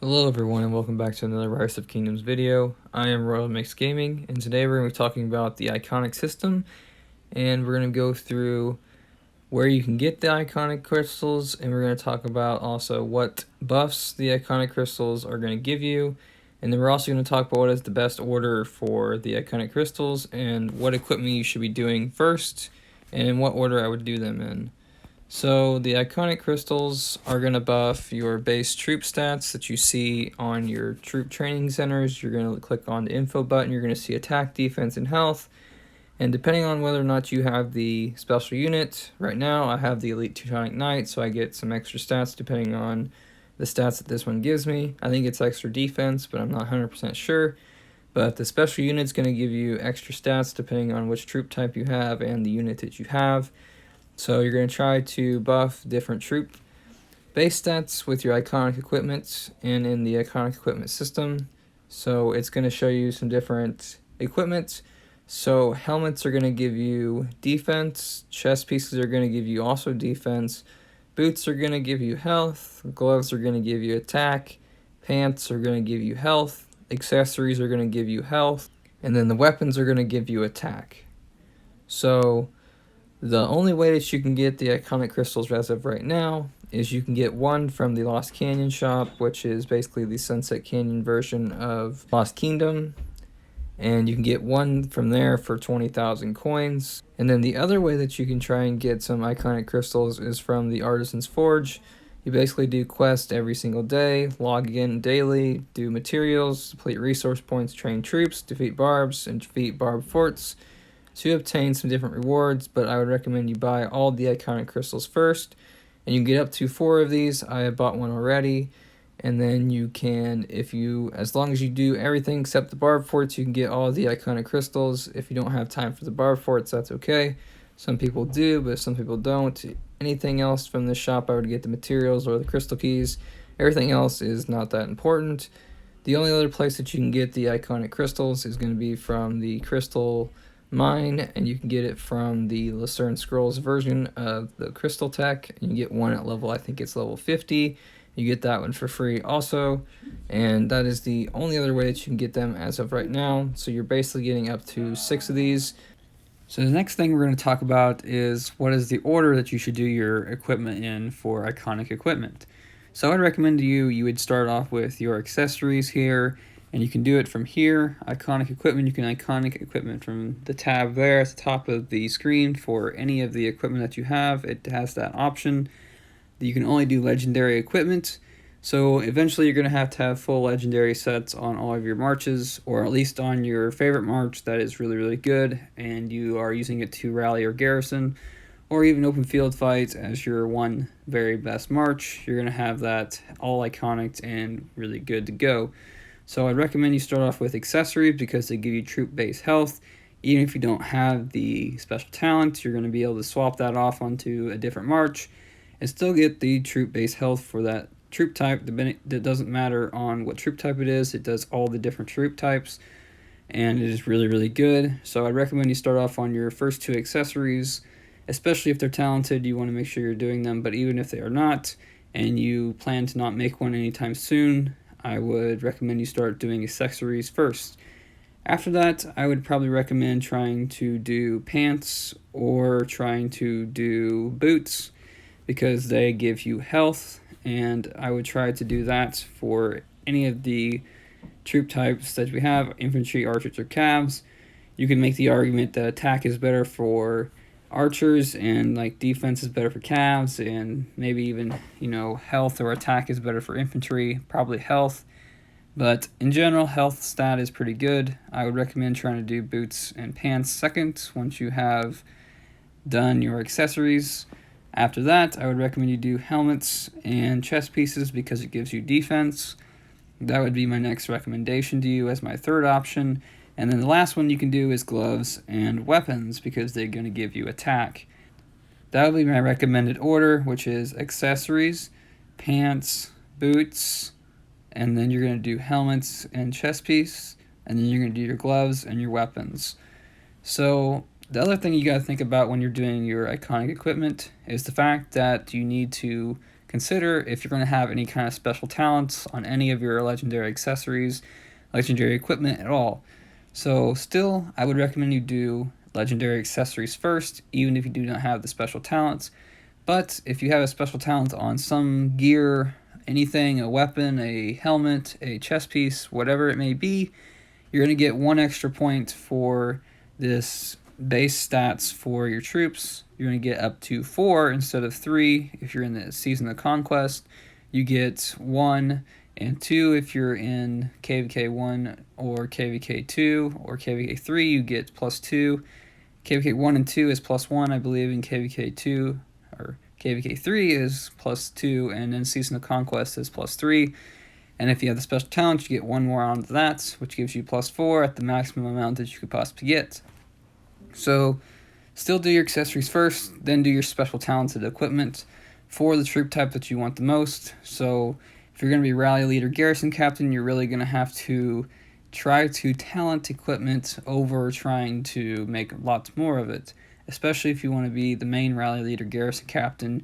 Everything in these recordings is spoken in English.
Hello everyone and welcome back to another Rise of Kingdoms video. I am RoyalMixGaming and today we're going to be talking about the iconic system, and we're going to go through where you can get the iconic crystals, and we're going to talk about also what buffs the iconic crystals are going to give you, and then we're also going to talk about what is the best order for the iconic crystals and what equipment you should be doing first and in what order I would do them in. So the iconic crystals are going to buff your base troop stats that you see on your troop training centers. You're going to click on the info button, you're going to see attack, defense, and health. And depending on whether or not you have the special unit, right now I have the Elite Teutonic Knight, so I get some extra stats depending on the stats that this one gives me. I think it's extra defense, but I'm not 100% sure. But the special unit's going to give you extra stats depending on which troop type you have and the unit that you have. So you're going to try to buff different troop base stats with your iconic equipment and in the iconic equipment system. So it's going to show you some different equipment. So helmets are going to give you defense, chest pieces are going to give you also defense, boots are going to give you health, gloves are going to give you attack, pants are going to give you health, accessories are going to give you health, and then the weapons are going to give you attack. So the only way that you can get the iconic crystals as of right now is you can get one from the Lost Canyon shop, which is basically the Sunset Canyon version of Lost Kingdom. And you can get one from there for 20,000 coins. And then the other way that you can try and get some iconic crystals is from the Artisan's Forge. You basically do quests every single day, log in daily, do materials, complete resource points, train troops, defeat barbs, and defeat barb forts to obtain some different rewards, but I would recommend you buy all the iconic crystals first, and you can get up to 4 of these. I have bought one already, and then you can, as long as you do everything except the barb forts, you can get all the iconic crystals. If you don't have time for the barb forts, that's okay. Some people do, but some people don't. Anything else from this shop, I would get the materials or the crystal keys. Everything else is not that important. The only other place that you can get the iconic crystals is going to be from the crystal mine, and you can get it from the Lucerne Scrolls version of the crystal tech, and you get one at level, I think it's level 50. You get that one for free also, and that is the only other way that you can get them as of right now. So you're basically getting up to 6 of these. So the next thing we're going to talk about is what is the order that you should do your equipment in for iconic equipment. So I'd recommend to you would start off with your accessories here, and you can do it from here. Iconic equipment, you can iconic equipment from the tab there at the top of the screen for any of the equipment that you have. It has that option. You can only do legendary equipment. So eventually you're going to have full legendary sets on all of your marches, or at least on your favorite march that is really, really good, and you are using it to rally or garrison, or even open field fights as your one very best march. You're going to have that all iconic and really good to go. So I'd recommend you start off with accessories because they give you troop-based health. Even if you don't have the special talent, you're going to be able to swap that off onto a different march and still get the troop-based health for that troop type. It doesn't matter on what troop type it is. It does all the different troop types, and it is really, really good. So I'd recommend you start off on your first 2 accessories, especially if they're talented. You want to make sure you're doing them, but even if they are not, and you plan to not make one anytime soon, I would recommend you start doing accessories first. After that, I would probably recommend trying to do pants or trying to do boots because they give you health, and I would try to do that for any of the troop types that we have, infantry, archers, or cavs. You can make the argument that attack is better for archers and like defense is better for cavs, and maybe even health or attack is better for infantry, probably health, but in general health stat is pretty good. I would recommend trying to do boots and pants second once you have done your accessories. After that, I would recommend you do helmets and chest pieces because it gives you defense. That would be my next recommendation to you as my third option. And then the last one you can do is gloves and weapons because they're going to give you attack. That would be my recommended order, which is accessories, pants, boots, and then you're going to do helmets and chest piece, and then you're going to do your gloves and your weapons. So the other thing you got to think about when you're doing your iconic equipment is the fact that you need to consider if you're going to have any kind of special talents on any of your legendary accessories, legendary equipment at all. So still, I would recommend you do legendary accessories first, even if you do not have the special talents. But if you have a special talent on some gear, anything, a weapon, a helmet, a chest piece, whatever it may be, you're going to get 1 extra point for this base stats for your troops. You're going to get up to 4 instead of 3 if you're in the Season of Conquest. You get 1 and 2 if you're in KVK 1 or KVK 2 or KVK 3, you get +2. KVK 1 and 2 is +1, I believe, in KVK 2, or KVK 3 is +2, and then Season of Conquest is +3. And if you have the special talent, you get 1 more onto that, which gives you +4 at the maximum amount that you could possibly get. So still do your accessories first, then do your special talented equipment for the troop type that you want the most. So if you're going to be rally leader, garrison captain, you're really going to have to try to talent equipment over trying to make lots more of it. Especially if you want to be the main rally leader, garrison captain,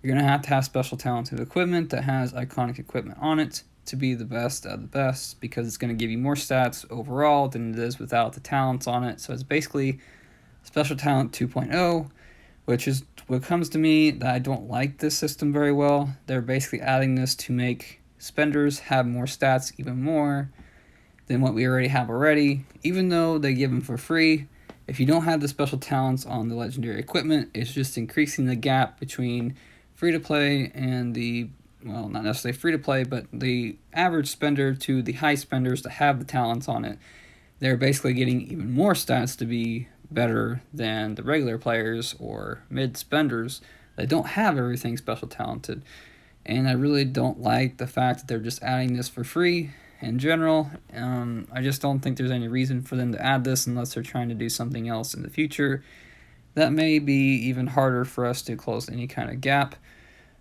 you're going to have special talented equipment that has iconic equipment on it to be the best of the best, because it's going to give you more stats overall than it is without the talents on it. So it's basically Special Talent 2.0, which is what comes to me that I don't like this system very well. They're basically adding this to make spenders have more stats even more than what we already have already, even though they give them for free. If you don't have the special talents on the legendary equipment, it's just increasing the gap between free-to-play and the, well, not necessarily free-to-play, but the average spender to the high spenders that have the talents on it. They're basically getting even more stats to be better than the regular players or mid-spenders that don't have everything special talented. And I really don't like the fact that they're just adding this for free in general. I just don't think there's any reason for them to add this unless they're trying to do something else in the future. That may be even harder for us to close any kind of gap.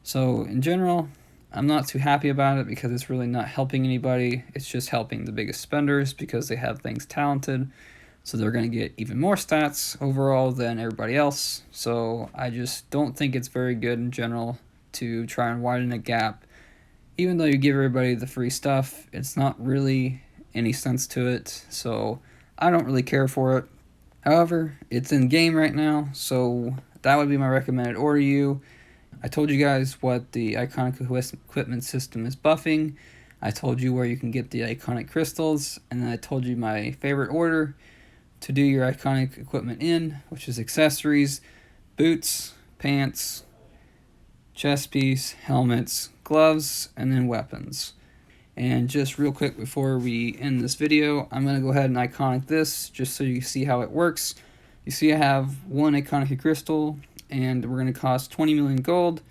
So in general, I'm not too happy about it because it's really not helping anybody. It's just helping the biggest spenders because they have things talented. So they're going to get even more stats overall than everybody else. So I just don't think it's very good in general to try and widen a gap. Even though you give everybody the free stuff, it's not really any sense to it. So I don't really care for it. However, it's in game right now, so that would be my recommended order to you. I told you guys what the iconic equipment system is buffing. I told you where you can get the iconic crystals, and then I told you my favorite order to do your iconic equipment in, which is accessories, boots, pants, chest piece, helmets, gloves, and then weapons. And just real quick before we end this video, I'm going to go ahead and iconic this just so you see how it works. You see I have 1 iconic crystal, and we're going to cost 20 million gold,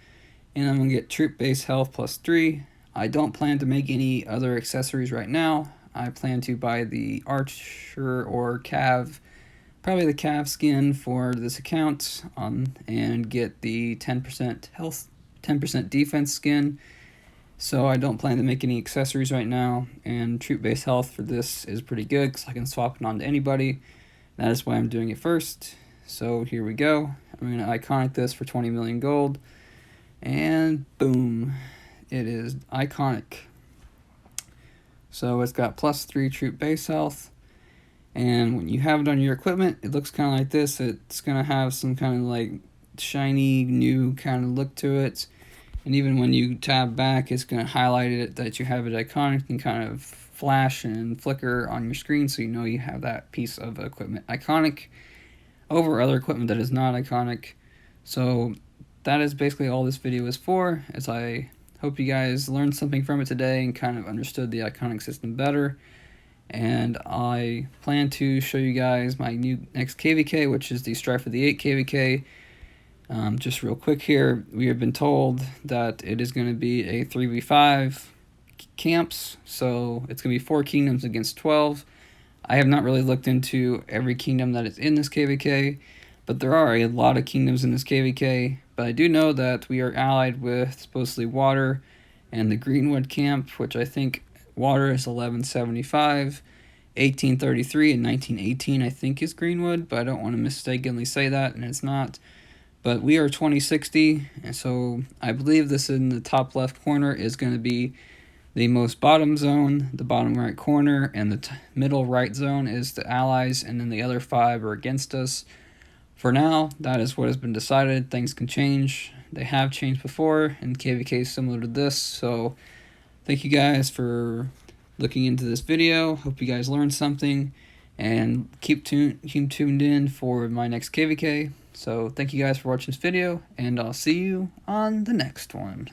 and I'm going to get troop base health +3. I don't plan to make any other accessories right now. I plan to buy the archer or cav, probably the cav skin for this account, and get the 10% health, 10% defense skin. So I don't plan to make any accessories right now, and troop base health for this is pretty good because I can swap it on to anybody. That is why I'm doing it first. So here we go. I'm going to iconic this for 20 million gold, and boom, it is iconic. So it's got +3 troop base health, and when you have it on your equipment, it looks kind of like this. It's going to have some kind of like shiny new kind of look to it. And even when you tab back, it's going to highlight it that you have it iconic and kind of flash and flicker on your screen so you know you have that piece of equipment iconic over other equipment that is not iconic. So that is basically all this video is for, as I hope you guys learned something from it today and kind of understood the iconic system better. And I plan to show you guys my next KVK, which is the Strife of the 8 KVK. Just real quick here, we have been told that it is going to be a 3v5 camps, so it's going to be 4 kingdoms against 12. I have not really looked into every kingdom that is in this KVK, but there are a lot of kingdoms in this KVK. But I do know that we are allied with supposedly Water and the Greenwood camp, which I think Water is 1175, 1833, and 1918 I think is Greenwood, but I don't want to mistakenly say that, and it's not. But we are 2060, and so I believe this in the top left corner is going to be the most bottom zone, the bottom right corner, and the middle right zone is the allies, and then the other 5 are against us. For now, that is what has been decided. Things can change. They have changed before, and KVK is similar to this. So thank you guys for looking into this video. Hope you guys learned something, and keep tuned in for my next KVK. So thank you guys for watching this video, and I'll see you on the next one.